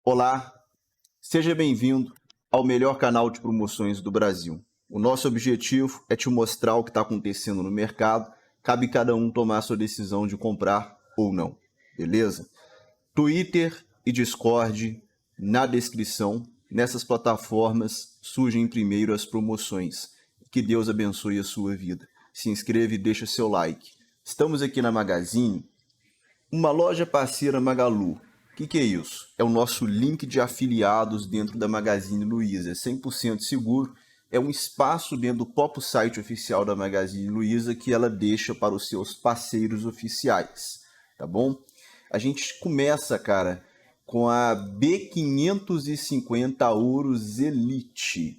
Olá, seja bem-vindo ao melhor canal de promoções do Brasil. O nosso objetivo é te mostrar o que está acontecendo no mercado, cabe cada um tomar a sua decisão de comprar ou não, beleza? Twitter e Discord na descrição. Nessas plataformas surgem primeiro as promoções. Que Deus abençoe a sua vida. Se inscreve e deixa seu like. Estamos aqui na Magazine, uma loja parceira Magalu. O que é isso? É o nosso link de afiliados dentro da Magazine Luiza. É 100% seguro. É um espaço dentro do próprio site oficial da Magazine Luiza que ela deixa para os seus parceiros oficiais, tá bom? A gente começa, cara, com a B550 Urus Elite,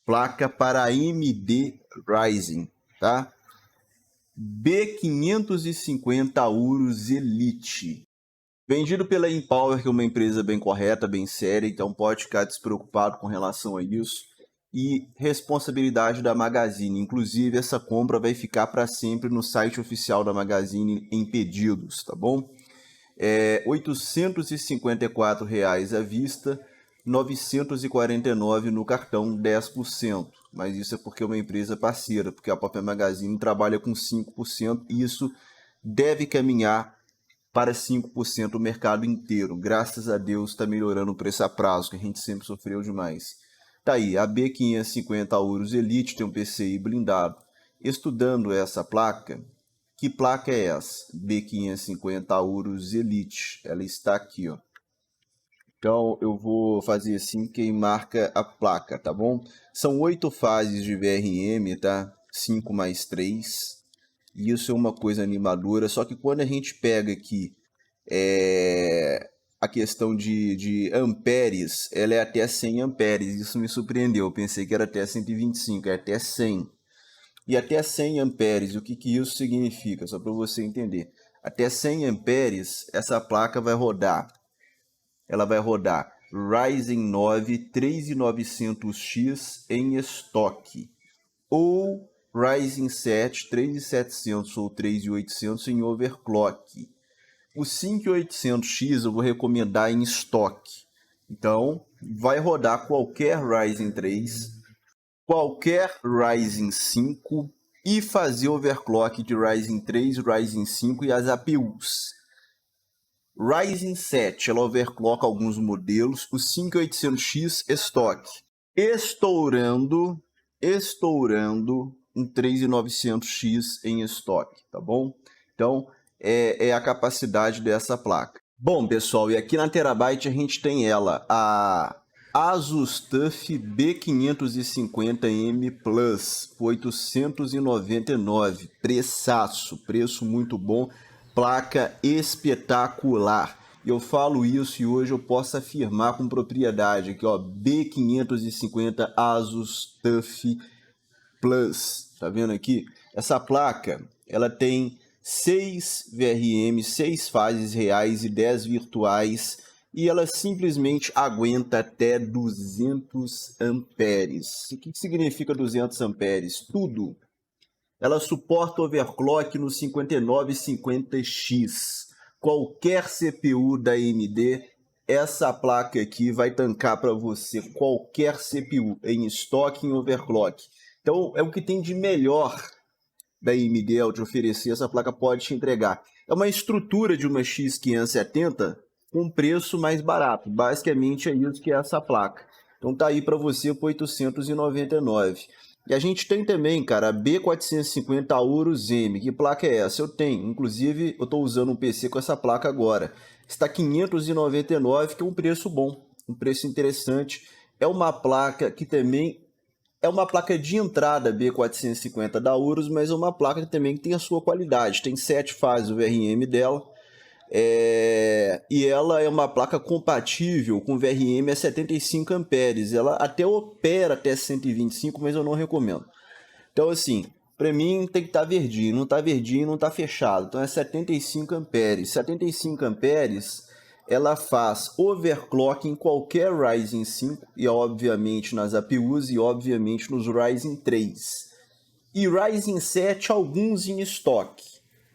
placa para AMD Ryzen, tá? B550 Urus Elite, vendido pela Empower, que é uma empresa bem correta, bem séria, então pode ficar despreocupado com relação a isso. E responsabilidade da Magazine, inclusive essa compra vai ficar para sempre no site oficial da Magazine em pedidos, tá bom? R$ 854 à vista, R$ 949 no cartão, 10%. Mas isso é porque é uma empresa parceira, porque a própria Magazine trabalha com 5% e isso deve caminhar para 5% o mercado inteiro. Graças a Deus está melhorando o preço a prazo, que a gente sempre sofreu demais. Tá aí, a B550 Urus Elite tem um PCI blindado. Estudando essa placa, que placa é essa? B550 Urus Elite. Ela está aqui, ó. Então eu vou fazer assim quem marca a placa, tá bom? São 8 fases de VRM, tá? 5 mais 3. E isso é uma coisa animadora, só que quando a gente pega aqui a questão de amperes, ela é até 100 amperes, isso me surpreendeu, eu pensei que era até 125, é até 100. E até 100 amperes, o que isso significa? Só para você entender. Até 100 amperes, essa placa vai rodar. Ela vai rodar Ryzen 9 3900X em estoque, ou Ryzen 7 3700 ou 3800 em overclock. O 5800X eu vou recomendar em estoque. Então, vai rodar qualquer Ryzen 3, qualquer Ryzen 5 e fazer overclock de Ryzen 3, Ryzen 5 e as APUs. Ryzen 7, ela overclocka alguns modelos, o 5800X estoque, estourando um 3900X em estoque, tá bom? Então, é a capacidade dessa placa. Bom, pessoal, e aqui na Terabyte a gente tem ela, a Asus TUF B550M Plus, por 899, preçaço, preço muito bom, placa espetacular. Eu falo isso e hoje eu posso afirmar com propriedade aqui, ó, B550 Asus TUF Plus, tá vendo aqui? Essa placa, ela tem 6 VRM, 6 fases reais e 10 virtuais, e ela simplesmente aguenta até 200 amperes. O que significa 200 amperes? Tudo. Ela suporta overclock no 5950X. Qualquer CPU da AMD, essa placa aqui vai tancar para você qualquer CPU em estoque em overclock. Então é o que tem de melhor da AMD ao te oferecer, essa placa pode te entregar. É uma estrutura de uma X570 com preço mais barato. Basicamente é isso que é essa placa. Então tá aí para você por 899. E a gente tem também, cara, a B450 Urus M. Que placa é essa? Eu tenho. Inclusive, eu estou usando um PC com essa placa agora. Está 599, que é um preço bom, um preço interessante. É uma placa que também é uma placa de entrada B450 da Urus, mas é uma placa que também tem a sua qualidade. Tem 7 fases o VRM dela. E ela é uma placa compatível com VRM a 75 amperes. Ela até opera até 125, mas eu não recomendo. Então, assim, para mim tem que estar verdinho. Não está verdinho, não está fechado. Então é 75 amperes. 75 amperes, ela faz overclock em qualquer Ryzen 5 e obviamente nas APUs e obviamente nos Ryzen 3. E Ryzen 7 alguns em estoque,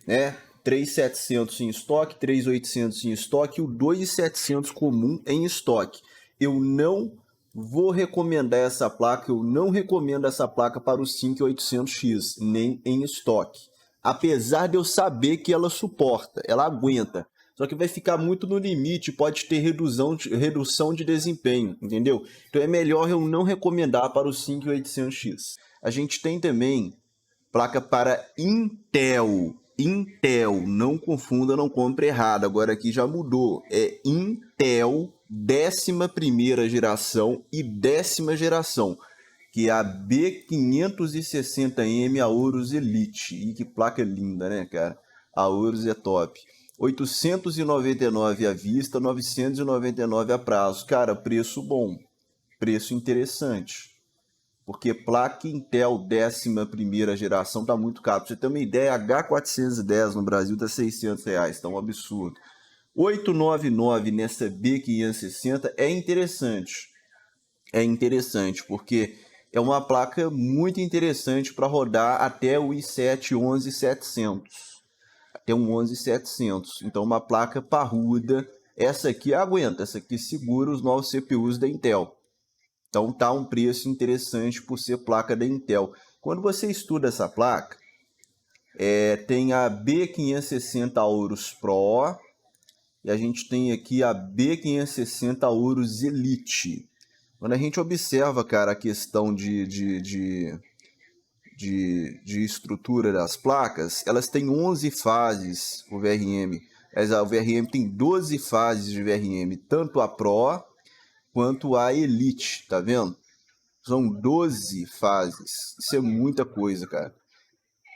né? 3.700 em estoque, 3.800 em estoque e o 2.700 comum em estoque. Eu não vou recomendar essa placa, eu não recomendo essa placa para o 5800X, nem em estoque. Apesar de eu saber que ela suporta, ela aguenta. Só que vai ficar muito no limite, pode ter redução de desempenho, entendeu? Então é melhor eu não recomendar para o 5800X. A gente tem também placa para Intel. Intel, não confunda, não compre errado. Agora aqui já mudou. É Intel 11ª geração e 10ª geração, que é a B560M Aorus Elite. E que placa linda, né, cara? A Aorus é top. 899 à vista, 999 a prazo. Cara, preço bom, preço interessante. Porque placa Intel 11ª geração tá muito caro. Pra você ter uma ideia, H410 no Brasil tá R$600, tá um absurdo. 899 nessa B560 é interessante. É interessante, porque é uma placa muito interessante para rodar até o i7 11700. Até um 11700. Então uma placa parruda. Essa aqui aguenta, essa aqui segura os novos CPUs da Intel. Então tá um preço interessante por ser placa da Intel. Quando você estuda essa placa, tem a B560 Aorus Pro e a gente tem aqui a B560 Aorus Elite. Quando a gente observa, cara, a questão de estrutura das placas, elas têm 11 fases, o VRM. O VRM tem 12 fases de VRM, tanto a Pro quanto a Elite, tá vendo? São 12 fases. Isso é muita coisa, cara.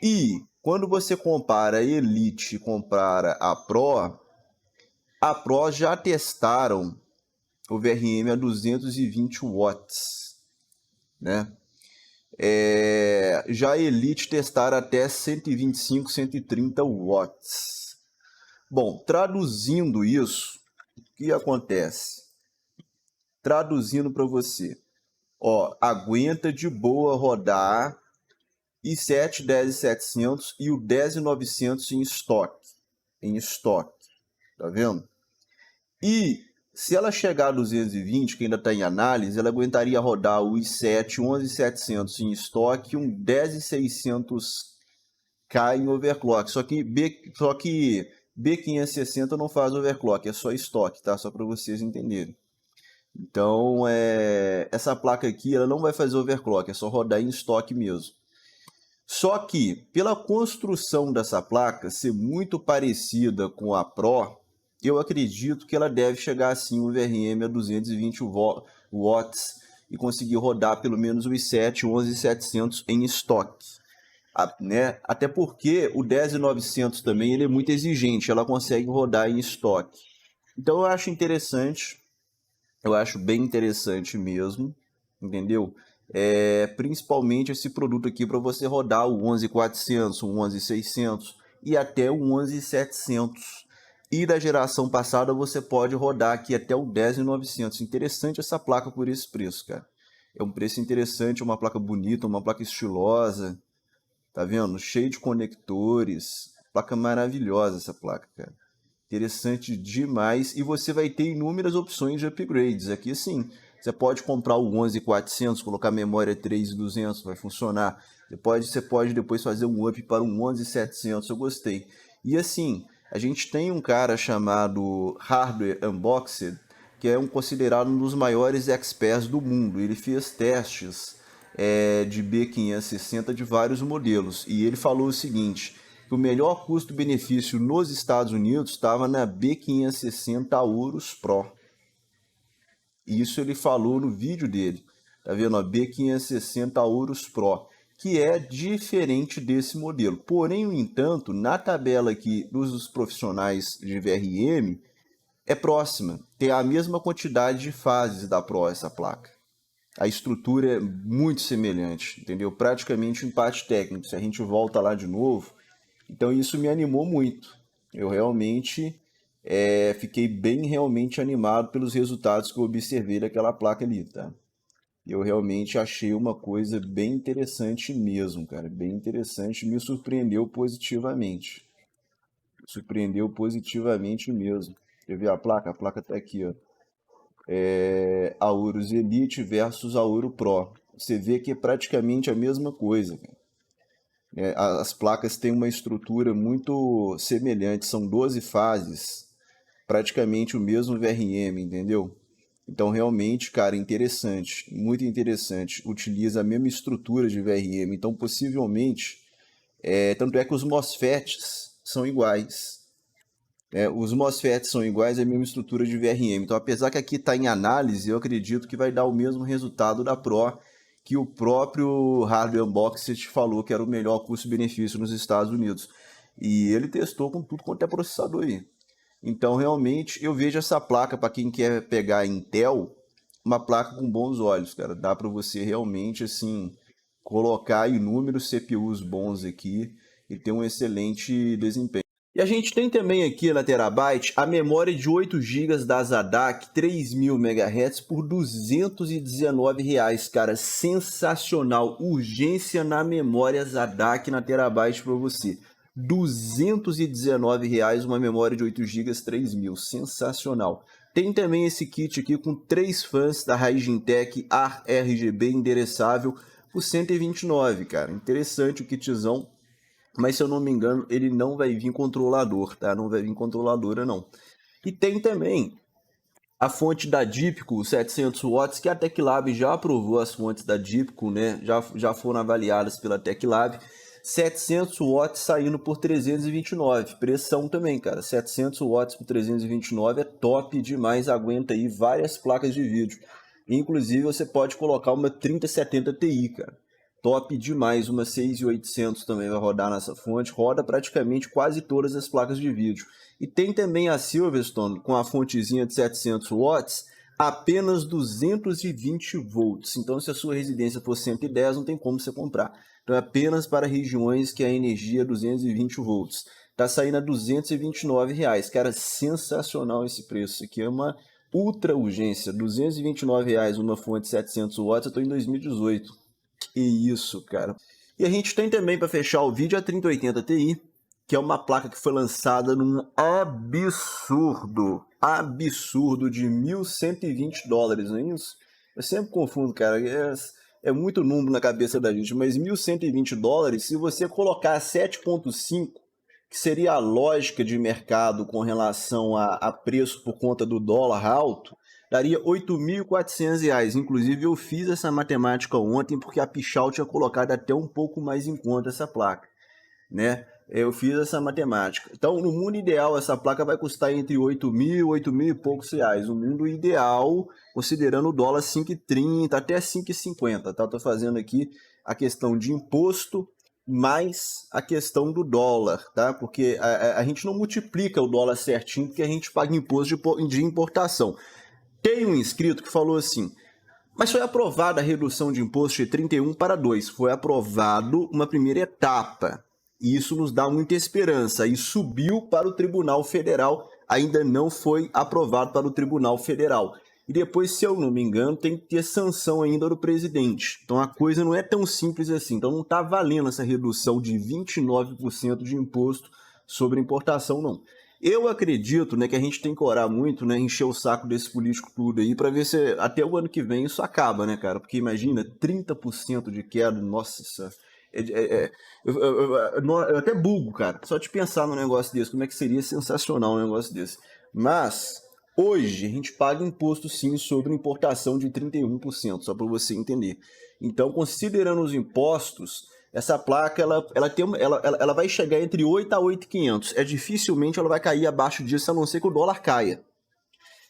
E quando você compara a Elite e compara a Pro já testaram o VRM a 220 watts, né? Já a Elite testaram até 125, 130 watts. Bom, traduzindo isso, o que acontece? Traduzindo para você. Ó, aguenta de boa rodar i7 10700 e o 10900 em estoque. Em estoque, tá vendo? E se ela chegar a 220, que ainda está em análise, ela aguentaria rodar o i7 11700 em estoque e um 10600K em overclock. Só que B560 não faz overclock, é só estoque, tá? Só para vocês entenderem. Então, essa placa aqui ela não vai fazer overclock, é só rodar em estoque mesmo. Só que, pela construção dessa placa ser muito parecida com a Pro, eu acredito que ela deve chegar assim o VRM a 220 watts e conseguir rodar pelo menos o i7 11700 em estoque. Né? Até porque o 10900 também ele é muito exigente, ela consegue rodar em estoque. Então eu acho interessante. Eu acho bem interessante mesmo, entendeu? Principalmente esse produto aqui para você rodar o 11400, o 11600 e até o 11700. E da geração passada você pode rodar aqui até o 10900. Interessante essa placa por esse preço, cara. É um preço interessante, uma placa bonita, uma placa estilosa. Tá vendo? Cheio de conectores. Placa maravilhosa essa placa, cara. Interessante demais. E você vai ter inúmeras opções de upgrades. Aqui sim, você pode comprar o 11400, colocar memória 3200, vai funcionar. Você pode depois fazer um up para um 11700, eu gostei. E assim, a gente tem um cara chamado Hardware Unboxed, que é considerado um dos maiores experts do mundo. Ele fez testes de B560 de vários modelos. E ele falou o seguinte, que o melhor custo-benefício nos Estados Unidos estava na B560 Aorus Pro. Isso ele falou no vídeo dele. Tá vendo? A B560 Aorus Pro, que é diferente desse modelo. Porém, no entanto, na tabela aqui dos profissionais de VRM, é próxima. Tem a mesma quantidade de fases da Pro essa placa. A estrutura é muito semelhante, entendeu? Praticamente um empate técnico. Se a gente volta lá de novo, então isso me animou muito. Eu realmente fiquei bem realmente animado pelos resultados que eu observei daquela placa ali, tá? Eu realmente achei uma coisa bem interessante mesmo, cara. Bem interessante, me surpreendeu positivamente. Surpreendeu positivamente mesmo. Quer ver a placa? A placa tá aqui, ó. Aorus Elite versus Auro Pro. Você vê que é praticamente a mesma coisa, cara. As placas têm uma estrutura muito semelhante, são 12 fases, praticamente o mesmo VRM, entendeu? Então, realmente, cara, interessante, muito interessante. Utiliza a mesma estrutura de VRM. Então, possivelmente, tanto é que os MOSFETs são iguais. Os MOSFETs são iguais à mesma estrutura de VRM. Então, apesar que aqui está em análise, eu acredito que vai dar o mesmo resultado da Pro, que o próprio Hardware Unboxed falou que era o melhor custo-benefício nos Estados Unidos. E ele testou com tudo quanto é processador aí. Então, realmente, eu vejo essa placa, para quem quer pegar Intel, uma placa com bons olhos, cara. Dá para você realmente, assim, colocar inúmeros CPUs bons aqui e ter um excelente desempenho. E a gente tem também aqui na Terabyte a memória de 8 GB da ZADAC 3000 MHz por R$ 219, cara. Sensacional. Urgência na memória ZADAC na Terabyte para você. R$ 219 uma memória de 8 GB 3000. Sensacional. Tem também esse kit aqui com 3 fãs da Higintech AR RGB endereçável por R$ 129, cara. Interessante o kitzão. Mas se eu não me engano, ele não vai vir controlador, tá? Não vai vir controladora, não. E tem também a fonte da Deepcool 700 watts, que a TechLab já aprovou as fontes da Deepcool, né? Já foram avaliadas pela TechLab. 700 watts saindo por 329. Pressão também, cara. 700 watts por 329 é top demais. Aguenta aí várias placas de vídeo. Inclusive, você pode colocar uma 3070 Ti, cara. Top demais, uma 6800 também vai rodar nessa fonte, roda praticamente quase todas as placas de vídeo. E tem também a Silverstone com a fontezinha de 700 watts, apenas 220 volts. Então se a sua residência for 110, não tem como você comprar. Então é apenas para regiões que a energia é 220 volts. Tá saindo a R$ 229, cara, sensacional esse preço. Isso aqui é uma ultra urgência, R$ 229 uma fonte 700 watts, eu tô em 2018. Que isso, cara. E a gente tem também para fechar o vídeo a 3080 Ti, que é uma placa que foi lançada num absurdo de $1.120, não é isso? Eu sempre confundo, cara, é muito número na cabeça da gente, mas $1.120, se você colocar 7.5, que seria a lógica de mercado com relação a preço por conta do dólar alto, daria R$ 8.400. Inclusive eu fiz essa matemática ontem porque a Pichau tinha colocado até um pouco mais em conta essa placa, né? Eu fiz essa matemática. Então, no mundo ideal, essa placa vai custar entre 8.000 e 8.000 e poucos reais. O mundo ideal, considerando o dólar 5,30 até 5,50, tá? Tô fazendo aqui a questão de imposto mais a questão do dólar, tá? Porque a gente não multiplica o dólar certinho porque a gente paga imposto de importação. Tem um inscrito que falou assim: mas foi aprovada a redução de imposto de 31 para 2. Foi aprovado uma primeira etapa. E isso nos dá muita esperança. E subiu para o Tribunal Federal. Ainda não foi aprovado para o Tribunal Federal. E depois, se eu não me engano, tem que ter sanção ainda do presidente. Então a coisa não é tão simples assim. Então não está valendo essa redução de 29% de imposto sobre importação, não. Eu acredito, né, que a gente tem que orar muito, né, encher o saco desse político tudo aí, para ver se até o ano que vem isso acaba, né, cara? Porque imagina, 30% de queda, nossa, eu até bugo, cara, só de pensar num negócio desse, como é que seria sensacional um negócio desse. Mas, hoje, a gente paga imposto sim sobre importação de 31%, só para você entender. Então, considerando os impostos, essa placa ela vai chegar entre 8 a 8.500. Dificilmente ela vai cair abaixo disso, a não ser que o dólar caia.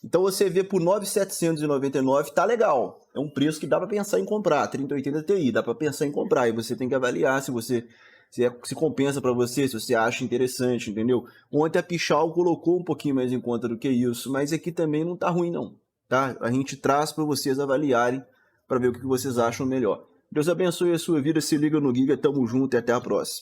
Então você vê por 9.799, tá legal. É um preço que dá para pensar em comprar. 3080 Ti, dá para pensar em comprar. E você tem que avaliar se compensa para você, se você acha interessante, entendeu? Ontem a Pichau colocou um pouquinho mais em conta do que isso, mas aqui também não tá ruim não, tá? A gente traz para vocês avaliarem para ver o que vocês acham melhor. Deus abençoe a sua vida, se liga no Giga, tamo junto e até a próxima.